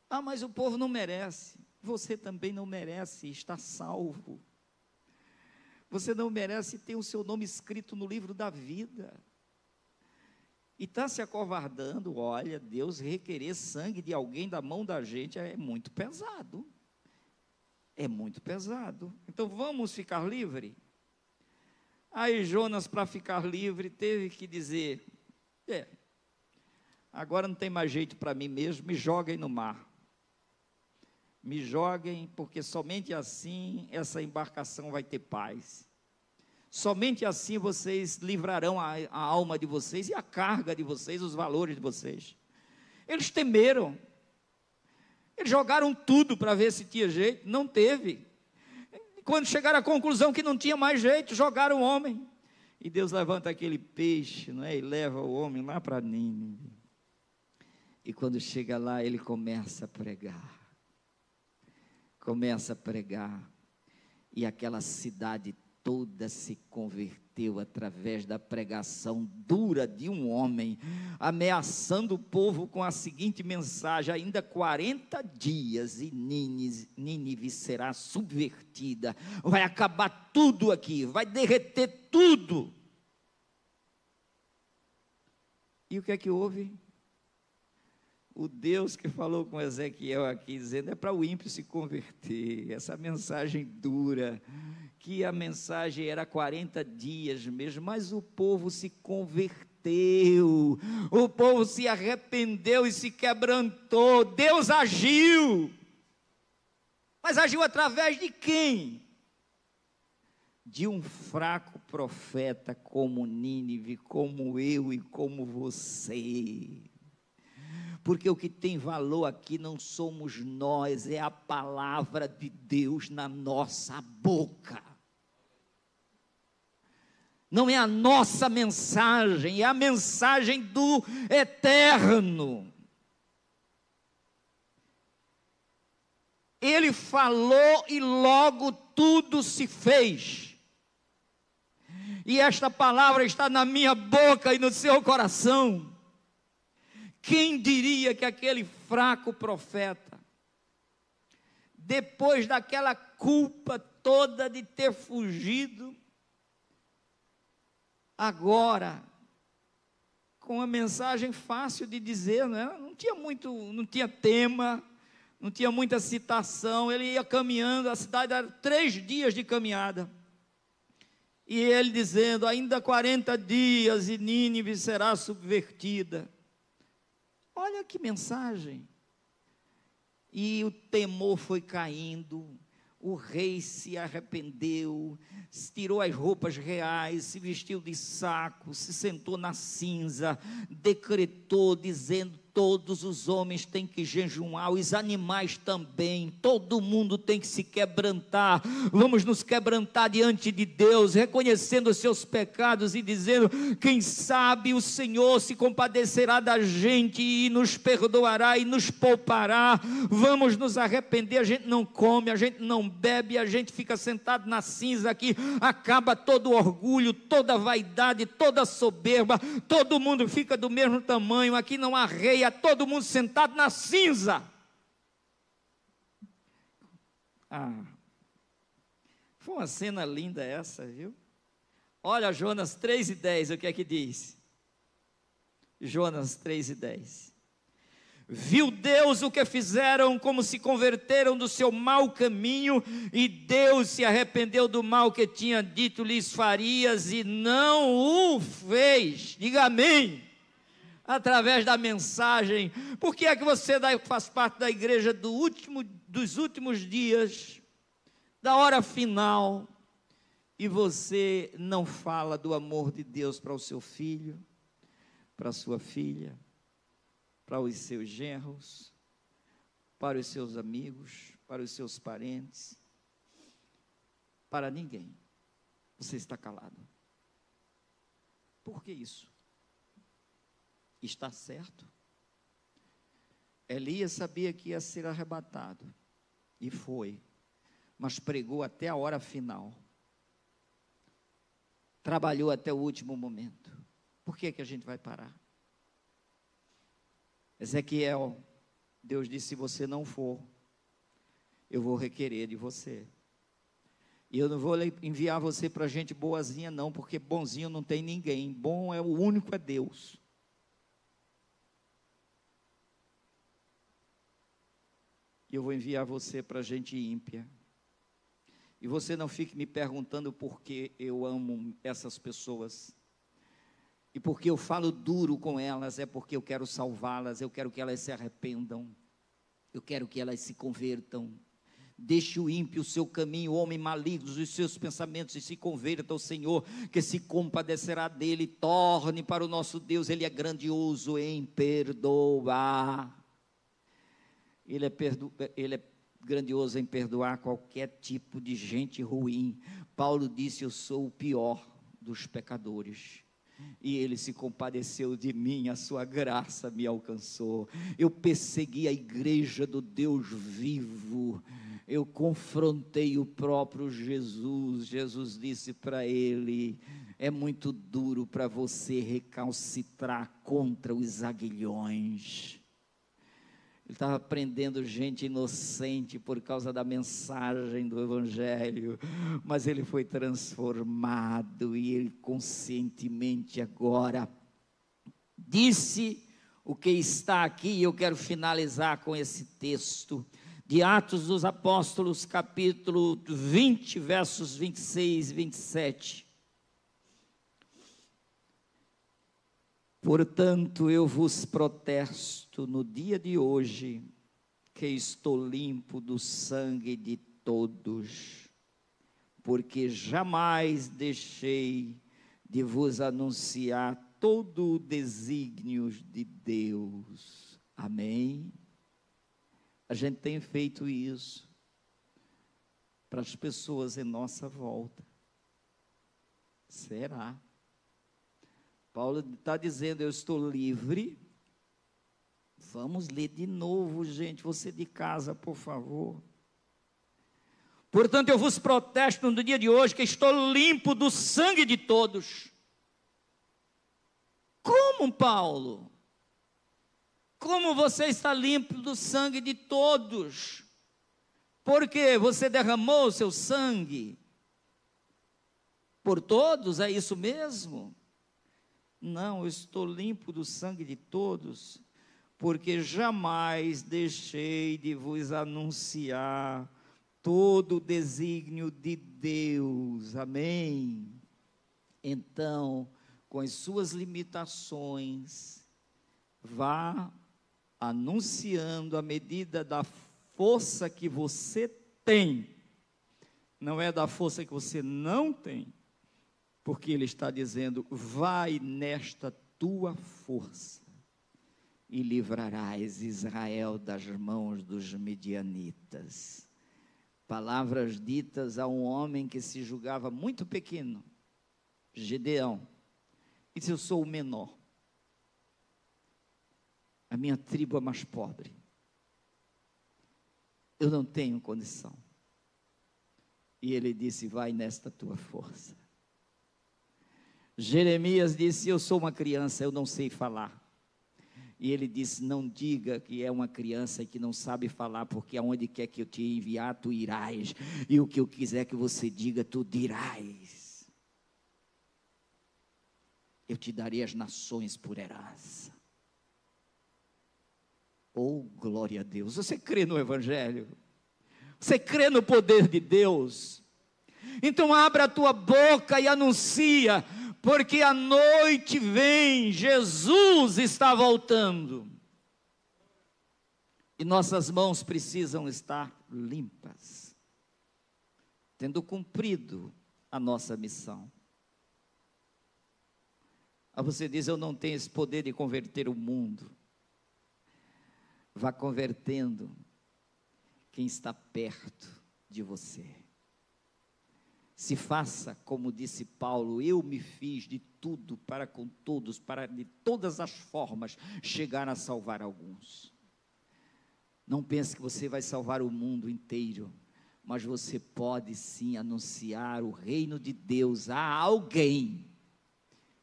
Ah, mas o povo não merece, você também não merece estar salvo, você não merece ter o seu nome escrito no livro da vida, e está se acovardando. Olha, Deus requerer sangue de alguém da mão da gente é muito pesado, então vamos ficar livre? Aí Jonas, para ficar livre, teve que dizer, agora não tem mais jeito para mim mesmo, me joguem no mar, me joguem, porque somente assim essa embarcação vai ter paz, somente assim vocês livrarão a alma de vocês, e a carga de vocês, os valores de vocês. Eles temeram, eles jogaram tudo para ver se tinha jeito, não teve. Quando chegaram à conclusão que não tinha mais jeito, jogaram o homem, e Deus levanta aquele peixe, não é? E leva o homem lá para Nínive, e quando chega lá, ele começa a pregar, e aquela cidade toda se converteu através da pregação dura de um homem, ameaçando o povo com a seguinte mensagem: ainda 40 dias e Nínive será subvertida, vai acabar tudo aqui, vai derreter tudo. E o que é que houve? O Deus que falou com Ezequiel aqui, dizendo, é para o ímpio se converter, essa mensagem dura, que a mensagem era 40 dias mesmo, mas o povo se converteu, o povo se arrependeu e se quebrantou, Deus agiu, mas agiu através de quem? De um fraco profeta como Nínive, como eu e como você. Porque o que tem valor aqui não somos nós, é a palavra de Deus na nossa boca. Não é a nossa mensagem, é a mensagem do eterno. Ele falou e logo tudo se fez. E esta palavra está na minha boca e no seu coração. Quem diria que aquele fraco profeta, depois daquela culpa toda de ter fugido, agora, com uma mensagem fácil de dizer, não tinha tema, não tinha muita citação, ele ia caminhando, a cidade era 3 dias de caminhada, e ele dizendo, ainda 40 dias e Nínive será subvertida. Olha que mensagem. E o temor foi caindo, o rei se arrependeu, tirou as roupas reais, se vestiu de saco, se sentou na cinza, decretou dizendo, todos os homens têm que jejuar, os animais também, todo mundo tem que se quebrantar, vamos nos quebrantar diante de Deus, reconhecendo os seus pecados e dizendo, quem sabe o Senhor se compadecerá da gente e nos perdoará e nos poupará, vamos nos arrepender, a gente não come, a gente não bebe, a gente fica sentado na cinza aqui, acaba todo o orgulho, toda a vaidade, toda a soberba, todo mundo fica do mesmo tamanho, aqui não há rei, todo mundo sentado na cinza. Foi uma cena linda essa, viu? Olha Jonas 3:10, o que é que diz? Jonas 3:10. Viu Deus o que fizeram, como se converteram do seu mau caminho, e Deus se arrependeu do mal que tinha dito lhes farias, e não o fez. Diga amém. Através da mensagem. Por que é que você faz parte da igreja dos últimos dias, da hora final, e você não fala do amor de Deus para o seu filho, para a sua filha, para os seus genros, para os seus amigos, para os seus parentes, para ninguém, você está calado. Por que isso? Está certo? Elias sabia que ia ser arrebatado, e foi, mas pregou até a hora final, trabalhou até o último momento. Por que a gente vai parar? Ezequiel, Deus disse: se você não for, eu vou requerer de você, e eu não vou enviar você para gente boazinha não, porque bonzinho não tem ninguém, bom é o único, é Deus. E eu vou enviar você para gente ímpia. E você não fique me perguntando por que eu amo essas pessoas, e porque eu falo duro com elas, é porque eu quero salvá-las, eu quero que elas se arrependam, eu quero que elas se convertam. Deixe o ímpio o seu caminho, o homem maligno, os seus pensamentos, e se converta ao Senhor, que se compadecerá dele. Torne para o nosso Deus, Ele é grandioso em perdoar. Ele é grandioso em perdoar qualquer tipo de gente ruim. Paulo disse: eu sou o pior dos pecadores, e Ele se compadeceu de mim, a sua graça me alcançou. Eu persegui a igreja do Deus vivo, eu confrontei o próprio Jesus. Jesus disse para ele: é muito duro para você recalcitrar contra os aguilhões. Ele estava prendendo gente inocente por causa da mensagem do Evangelho, mas ele foi transformado, e ele conscientemente agora disse o que está aqui. E eu quero finalizar com esse texto de Atos dos Apóstolos, capítulo 20, versos 26 e 27. Portanto, eu vos protesto no dia de hoje, que estou limpo do sangue de todos, porque jamais deixei de vos anunciar todo o desígnio de Deus. Amém? A gente tem feito isso para as pessoas em nossa volta. Será? Paulo está dizendo: eu estou livre. Vamos ler de novo, gente, você de casa, por favor. Portanto, eu vos protesto no dia de hoje, que estou limpo do sangue de todos. Como, Paulo? Como você está limpo do sangue de todos? Porque você derramou o seu sangue por todos, é isso mesmo? Não, eu estou limpo do sangue de todos, porque jamais deixei de vos anunciar todo o desígnio de Deus. Amém? Então, com as suas limitações, vá anunciando à medida da força que você tem, não é da força que você não tem, porque Ele está dizendo: vai nesta tua força e livrarás Israel das mãos dos medianitas. Palavras ditas a um homem que se julgava muito pequeno, Gedeão, e disse: eu sou o menor, a minha tribo é mais pobre, eu não tenho condição. E ele disse: vai nesta tua força. Jeremias disse: eu sou uma criança, eu não sei falar. E ele disse: não diga que é uma criança e que não sabe falar, porque aonde quer que eu te enviar, tu irás, e o que eu quiser que você diga, tu dirás. Eu te darei as nações por herança. Oh, glória a Deus! Você crê no Evangelho? Você crê no poder de Deus? Então abra a tua boca e anuncia, porque a noite vem, Jesus está voltando, e nossas mãos precisam estar limpas, tendo cumprido a nossa missão. Aí você diz, eu não tenho esse poder de converter o mundo. Vá convertendo quem está perto de você. Se faça, como disse Paulo, eu me fiz de tudo para com todos, para de todas as formas chegar a salvar alguns. Não pense que você vai salvar o mundo inteiro, mas você pode sim anunciar o reino de Deus a alguém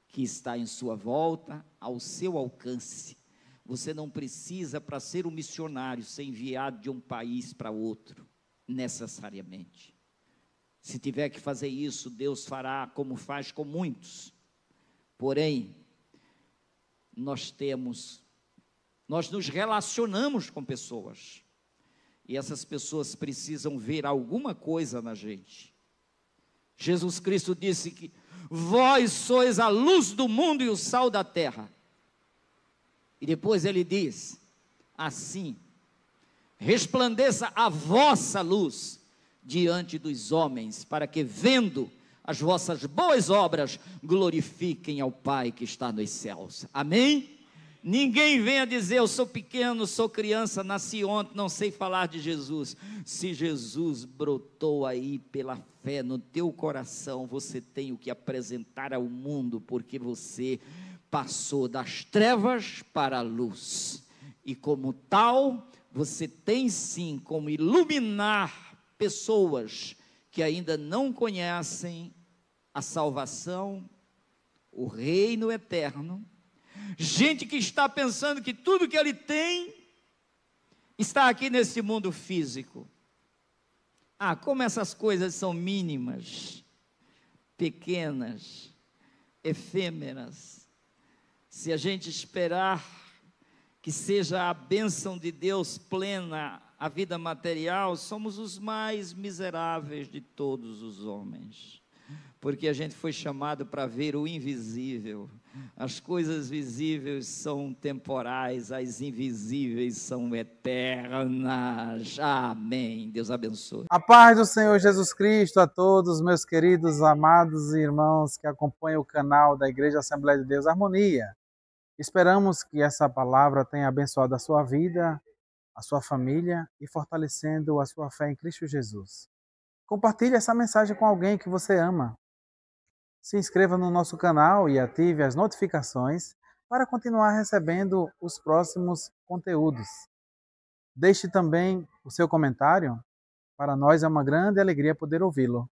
que está em sua volta, ao seu alcance. Você não precisa, para ser um missionário, ser enviado de um país para outro, necessariamente. Se tiver que fazer isso, Deus fará como faz com muitos. Porém, nós nos relacionamos com pessoas, e essas pessoas precisam ver alguma coisa na gente. Jesus Cristo disse que vós sois a luz do mundo e o sal da terra. E depois ele diz, assim, resplandeça a vossa luz diante dos homens, para que vendo as vossas boas obras, glorifiquem ao Pai que está nos céus. Amém? Ninguém venha dizer, eu sou pequeno, sou criança, nasci ontem, não sei falar de Jesus. Se Jesus brotou aí pela fé no teu coração, você tem o que apresentar ao mundo, porque você passou das trevas para a luz. E como tal, você tem sim como iluminar pessoas que ainda não conhecem a salvação, o reino eterno. Gente que está pensando que tudo que ele tem está aqui nesse mundo físico. Ah, como essas coisas são mínimas, pequenas, efêmeras. Se a gente esperar que seja a bênção de Deus plena a vida material, somos os mais miseráveis de todos os homens, porque a gente foi chamado para ver o invisível. As coisas visíveis são temporais, as invisíveis são eternas. Amém. Deus abençoe. A paz do Senhor Jesus Cristo a todos, meus queridos, amados irmãos que acompanham o canal da Igreja Assembleia de Deus Harmonia. Esperamos que essa palavra tenha abençoado a sua vida, a sua família e fortalecendo a sua fé em Cristo Jesus. Compartilhe essa mensagem com alguém que você ama. Se inscreva no nosso canal e ative as notificações para continuar recebendo os próximos conteúdos. Deixe também o seu comentário. Para nós é uma grande alegria poder ouvi-lo.